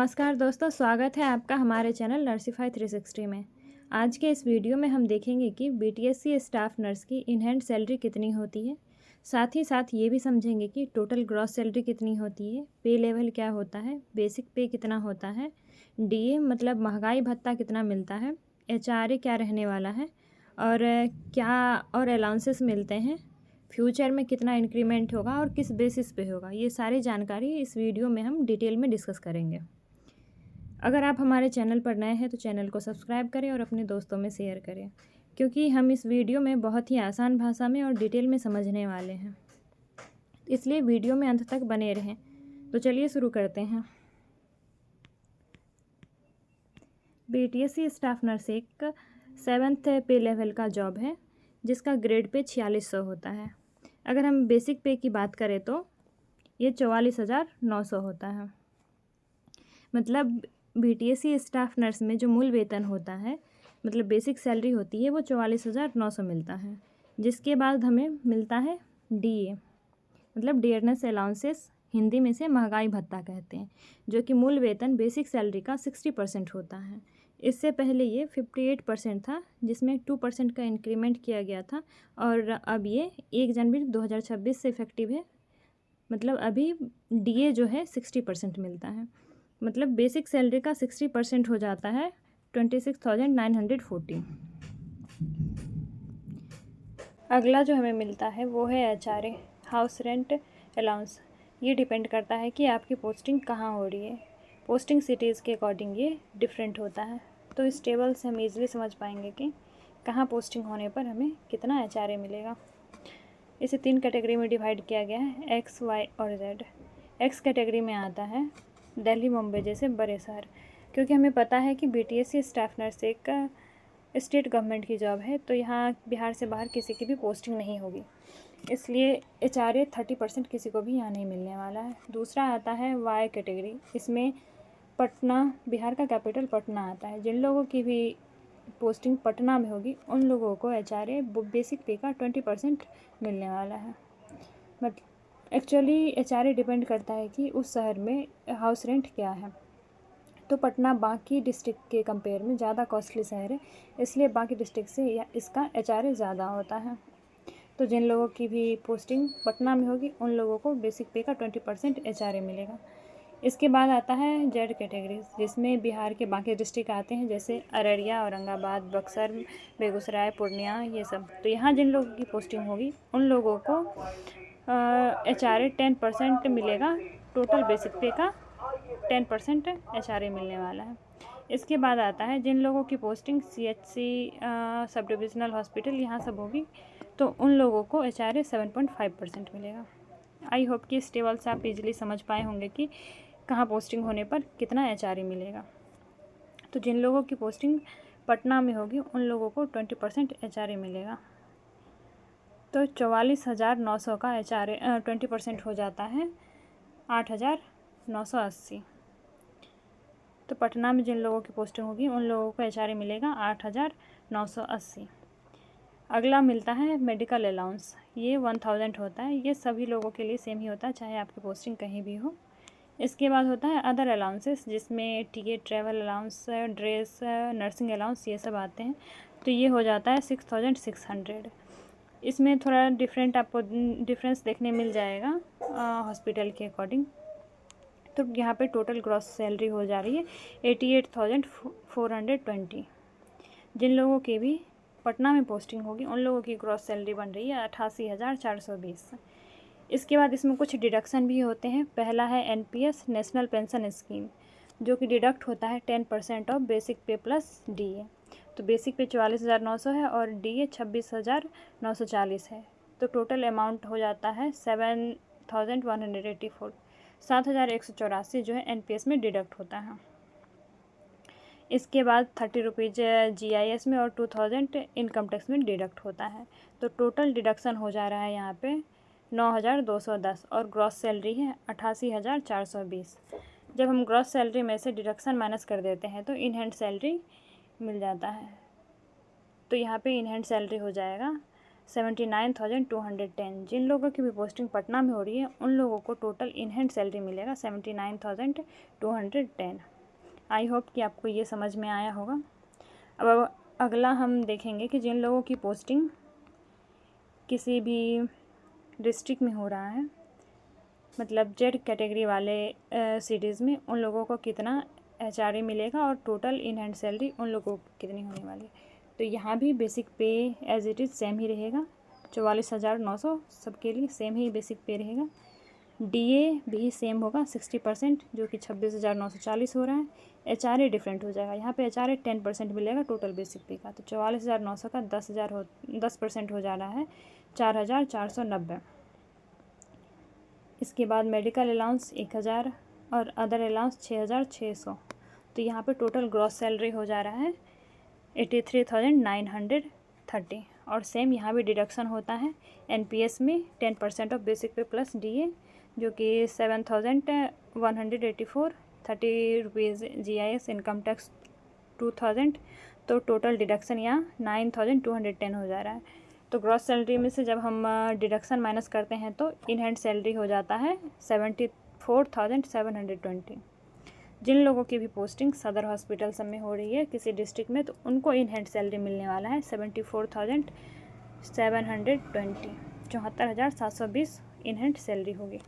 नमस्कार दोस्तों, स्वागत है आपका हमारे चैनल नर्सिफाई 360 में। आज के इस वीडियो में हम देखेंगे कि बीटीएससी स्टाफ नर्स की इन हैंड सैलरी कितनी होती है। साथ ही साथ ये भी समझेंगे कि टोटल ग्रॉस सैलरी कितनी होती है, पे लेवल क्या होता है, बेसिक पे कितना होता है, डीए मतलब महंगाई भत्ता कितना मिलता है, एचआरए क्या रहने वाला है और क्या और अलाउंसेस मिलते हैं, फ्यूचर में कितना इंक्रीमेंट होगा और किस बेसिस पे होगा। ये सारी जानकारी इस वीडियो में हम डिटेल में डिस्कस करेंगे। अगर आप हमारे चैनल पर नए हैं तो चैनल को सब्सक्राइब करें और अपने दोस्तों में शेयर करें, क्योंकि हम इस वीडियो में बहुत ही आसान भाषा में और डिटेल में समझने वाले हैं, इसलिए वीडियो में अंत तक बने रहें। तो चलिए शुरू करते हैं। बीटीएससी स्टाफ नर्स एक 7th पे लेवल का जॉब है जिसका ग्रेड पे 4600 होता है। अगर हम बेसिक पे की बात करें तो ये 44,900 होता है। मतलब बीटीएससी स्टाफ नर्स में जो मूल वेतन होता है, मतलब बेसिक सैलरी होती है, वो 44,900 मिलता है, जिसके बाद हमें मिलता है डीए मतलब डियरनेस अलाउंसेस, हिंदी में से महंगाई भत्ता कहते हैं, जो कि मूल वेतन बेसिक सैलरी का 60% होता है। इससे पहले ये 58% था, जिसमें 2% का इंक्रीमेंट किया गया था और अब ये 1 जनवरी 2026 से इफेक्टिव है। मतलब अभी डीए जो है 60% मिलता है, मतलब बेसिक सैलरी का 60% हो जाता है 26,940। अगला जो हमें मिलता है वो है एचआरए, हाउस रेंट अलाउंस। ये डिपेंड करता है कि आपकी पोस्टिंग कहाँ हो रही है। पोस्टिंग सिटीज़ के अकॉर्डिंग ये डिफरेंट होता है। तो इस टेबल से हम ईजिली समझ पाएंगे कि कहाँ पोस्टिंग होने पर हमें कितना एचआरए मिलेगा। इसे 3 कैटेगरी में डिवाइड किया गया है, एक्स, वाई और जेड। एक्स कैटेगरी में आता है दिल्ली, मुंबई जैसे बड़े शहर, क्योंकि हमें पता है कि बीटीएससी स्टाफ नर्स एक स्टेट गवर्नमेंट की जॉब है, तो यहाँ बिहार से बाहर किसी की भी पोस्टिंग नहीं होगी, इसलिए एचआरए 30% किसी को भी यहाँ नहीं मिलने वाला है। दूसरा आता है वाई कैटेगरी, इसमें पटना, बिहार का कैपिटल पटना आता है। जिन लोगों की भी पोस्टिंग पटना में होगी उन लोगों को एचआरए बेसिक पे का 20% मिलने वाला है। बट एक्चुअली एचआरए डिपेंड करता है कि उस शहर में हाउस रेंट क्या है। तो पटना बाकी डिस्ट्रिक्ट के कंपेयर में ज़्यादा कॉस्टली शहर है, इसलिए बाकी डिस्ट्रिक्ट से इसका एचआरए ज़्यादा होता है। तो जिन लोगों की भी पोस्टिंग पटना में होगी उन लोगों को बेसिक पे का 20% एचआरए मिलेगा। इसके बाद आता है जेड कैटेगरी, जिसमें बिहार के बाकी डिस्ट्रिक्ट आते हैं, जैसे अररिया, औरंगाबाद, बक्सर, बेगूसराय, पूर्णिया, ये सब। तो यहाँ जिन लोगों की पोस्टिंग होगी उन लोगों को एचआरए 10% मिलेगा। टोटल बेसिक पे का 10% एचआरए मिलने वाला है। इसके बाद आता है जिन लोगों की posting CHC, sub divisional hospital, यहाँ सब होगी, तो उन लोगों को एचआरए 7.5% मिलेगा। आई होप कि इस टेबल से आप इजीली समझ पाए होंगे कि कहाँ पोस्टिंग होने पर कितना एचआरए मिलेगा। तो जिन लोगों की पोस्टिंग पटना में होगी उन लोगों को 20% एचआरए मिलेगा। तो 44,900 का एचआरए 20% हो जाता है 8,980। तो पटना में जिन लोगों की पोस्टिंग होगी उन लोगों को एचआरए मिलेगा 8,980। अगला मिलता है मेडिकल अलाउंस, ये 1000 होता है। ये सभी लोगों के लिए सेम ही होता है, चाहे आपकी पोस्टिंग कहीं भी हो। इसके बाद होता है अदर अलाउंसेस, जिसमें ticket, travel allowance, dress, nursing allowance, ये सब आते हैं। तो ये हो जाता है 6,600। इसमें थोड़ा डिफरेंट आपको डिफरेंस देखने मिल जाएगा हॉस्पिटल के अकॉर्डिंग। तो यहाँ पे टोटल ग्रॉस सैलरी हो जा रही है 88,420। जिन लोगों की भी पटना में पोस्टिंग होगी उन लोगों की ग्रॉस सैलरी बन रही है 88,420। इसके बाद इसमें कुछ डिडक्शन भी होते हैं। पहला है एनपीएस, नेशनल पेंशन स्कीम, जो कि डिडक्ट होता है 10% ऑफ बेसिक पे प्लस डीए। तो बेसिक पे 44,900 है और डीए 26,940 है। तो टोटल अमाउंट हो जाता है 7,184, 7,184 जो है एनपीएस में डिडक्ट होता है। इसके बाद 30 रुपीज़ जीआईएस में और 2000 इनकम टैक्स में डिडक्ट होता है। तो टोटल डिडक्शन हो जा रहा है यहाँ पे 9,210 और ग्रॉस सैलरी है 88,420। जब हम ग्रॉस सैलरी में से डिडक्शन माइनस कर देते हैं तो इन हैंड सैलरी मिल जाता है। तो यहाँ पे इन हैंड सैलरी हो जाएगा 79,210। जिन लोगों की भी पोस्टिंग पटना में हो रही है उन लोगों को टोटल इन हैंड सैलरी मिलेगा 79,210। आई होप कि आपको ये समझ में आया होगा। अब अगला हम देखेंगे कि जिन लोगों की पोस्टिंग किसी भी डिस्ट्रिक्ट में हो रहा है, मतलब जेड कैटेगरी वाले सिटीज़ में, उन लोगों को कितना HRA मिलेगा और टोटल इन हैंड सैलरी उन लोगों को कितनी होने वाली है। तो यहाँ भी बेसिक पे एज इट इज़ सेम ही रहेगा, 44,900 सबके लिए सेम ही बेसिक पे रहेगा। DA भी सेम होगा 60%, जो कि 26,940 हो रहा है। HRA डिफरेंट हो जाएगा, यहाँ पे HRA 10% मिलेगा टोटल बेसिक पे का, तो 44,900 का 10% हो जा रहा है 4,490। इसके बाद मेडिकल अलाउंस 1,000 और अदर अलाउंस 6,600। तो यहाँ पे टोटल ग्रॉस सैलरी हो जा रहा है 83,930। और सेम यहाँ भी डिडक्शन होता है NPS में 10% ऑफ बेसिक पे प्लस DA, जो कि 7,184, 30 रुपीज़ GIS, इनकम टैक्स 2,000। तो टोटल डिडक्शन यहाँ 9,210 हो जा रहा है। तो ग्रॉस सैलरी में से जब हम डिडक्शन माइनस करते हैं तो इन हैंड सैलरी हो जाता है 74,720। जिन लोगों की भी पोस्टिंग सदर हॉस्पिटल सब में हो रही है किसी डिस्ट्रिक्ट में, तो उनको इन हैंड सैलरी मिलने वाला है 74,720, 74,720 इन हैंड सैलरी होगी।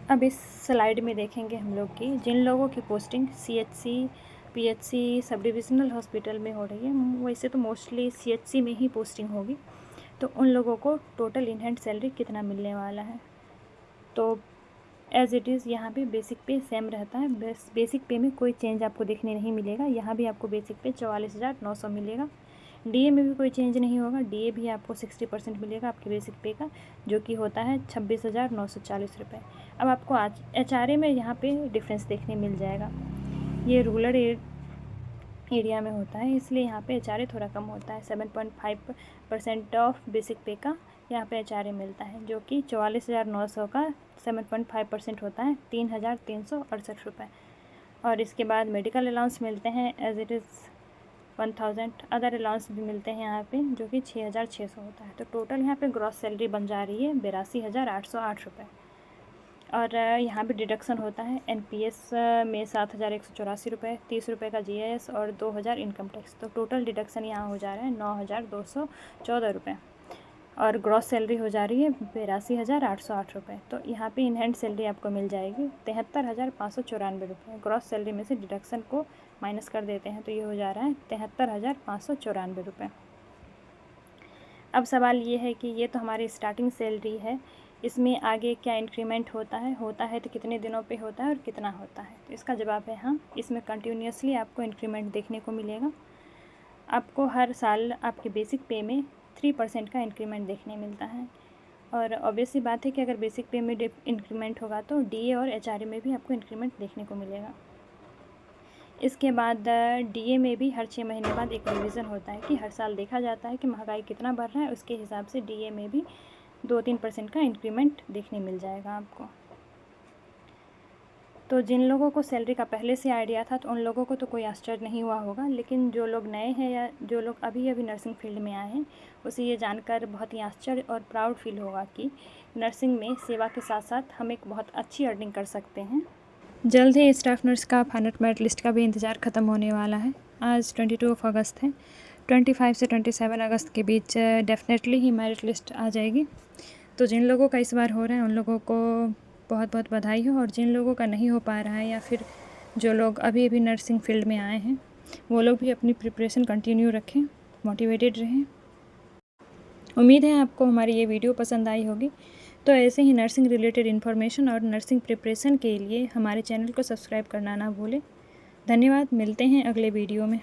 अब इस स्लाइड में देखेंगे हम लोग कि जिन लोगों की posting CHC, PHC, sub divisional hospital में हो रही है, वैसे तो मोस्टली CHC में ही पोस्टिंग होगी, तो उन लोगों को टोटल इन हैंड सैलरी कितना मिलने वाला है। तो एज इट इज़ यहाँ पे बेसिक पे सेम रहता है, बेसिक पे में कोई चेंज आपको देखने नहीं मिलेगा। यहाँ भी आपको बेसिक पे 44,900 मिलेगा। DA में भी कोई चेंज नहीं होगा, DA भी आपको 60% मिलेगा आपके बेसिक पे का, जो कि होता है 26,940 रुपये। अब आपको HRA में यहाँ पे डिफरेंस देखने मिल जाएगा। ये रूरल एरिया में होता है, इसलिए यहाँ पे HRA थोड़ा कम होता है। 7.5% ऑफ बेसिक पे का यहाँ पे HRA मिलता है, जो कि 44,900 का 7.5% होता है 3,368 रुपये। और इसके बाद मेडिकल अलाउंस मिलते हैं as it is 1,000। Other allowance भी मिलते हैं यहाँ पे, जो कि 6,600 होता है। तो टोटल यहाँ पे ग्रॉस सैलरी बन जा रही है 82,808 रुपये। और यहाँ पे डिडक्शन होता है NPS में 7,184 रुपये, 30 रुपये का GIS और 2,000 इनकम टैक्स। तो टोटल डिडक्शन यहाँ हो जा रहा है 9,214 रुपये। और ग्रॉस सैलरी हो जा रही है 82,808 रुपये। तो यहाँ पे इन हैंड सैलरी आपको मिल जाएगी 73,594 रुपये। ग्रॉस सैलरी में से डिडक्शन को माइनस कर देते हैं तो ये हो जा रहा है 73,594 रुपये। अब सवाल ये है कि ये तो हमारी स्टार्टिंग सैलरी है, इसमें आगे क्या इंक्रीमेंट होता है तो कितने दिनों पे होता है और कितना होता है। तो इसका जवाब है हाँ, इसमें कंटिन्यूसली आपको इंक्रीमेंट देखने को मिलेगा। आपको हर साल आपके बेसिक पे में 3% का इंक्रीमेंट देखने मिलता है। और ऑब्वियस सी बात है कि अगर बेसिक पे में इंक्रीमेंट होगा तो DA और HRA में भी आपको इंक्रीमेंट देखने को मिलेगा। इसके बाद DA में भी हर 6 महीने बाद एक रिवीजन होता है कि हर साल देखा जाता है कि महंगाई कितना बढ़ रहा है, उसके हिसाब से DA में भी 2-3% का इंक्रीमेंट देखने मिल जाएगा आपको। तो जिन लोगों को सैलरी का पहले से आइडिया था तो उन लोगों को तो कोई आश्चर्य नहीं हुआ होगा, लेकिन जो लोग नए हैं या जो लोग अभी नर्सिंग फील्ड में आए हैं उसे ये जानकर बहुत ही आश्चर्य और प्राउड फील होगा कि नर्सिंग में सेवा के साथ साथ हम एक बहुत अच्छी अर्निंग कर सकते हैं। जल्द ही स्टाफ नर्स का फाइनल मेरिट लिस्ट का भी इंतज़ार ख़त्म होने वाला है। आज 22 अगस्त है, 25 से 27 अगस्त के बीच डेफिनेटली ही मेरिट लिस्ट आ जाएगी। तो जिन लोगों का इस बार हो रहा है उन लोगों को बहुत बहुत बधाई हो, और जिन लोगों का नहीं हो पा रहा है या फिर जो लोग अभी नर्सिंग फील्ड में आए हैं वो लोग भी अपनी प्रिपरेशन कंटिन्यू रखें, मोटिवेटेड रहें। उम्मीद है आपको हमारी ये वीडियो पसंद आई होगी। तो ऐसे ही नर्सिंग रिलेटेड इन्फॉर्मेशन और नर्सिंग प्रिपरेशन के लिए हमारे चैनल को सब्सक्राइब करना ना भूलें। धन्यवाद, मिलते हैं अगले वीडियो में।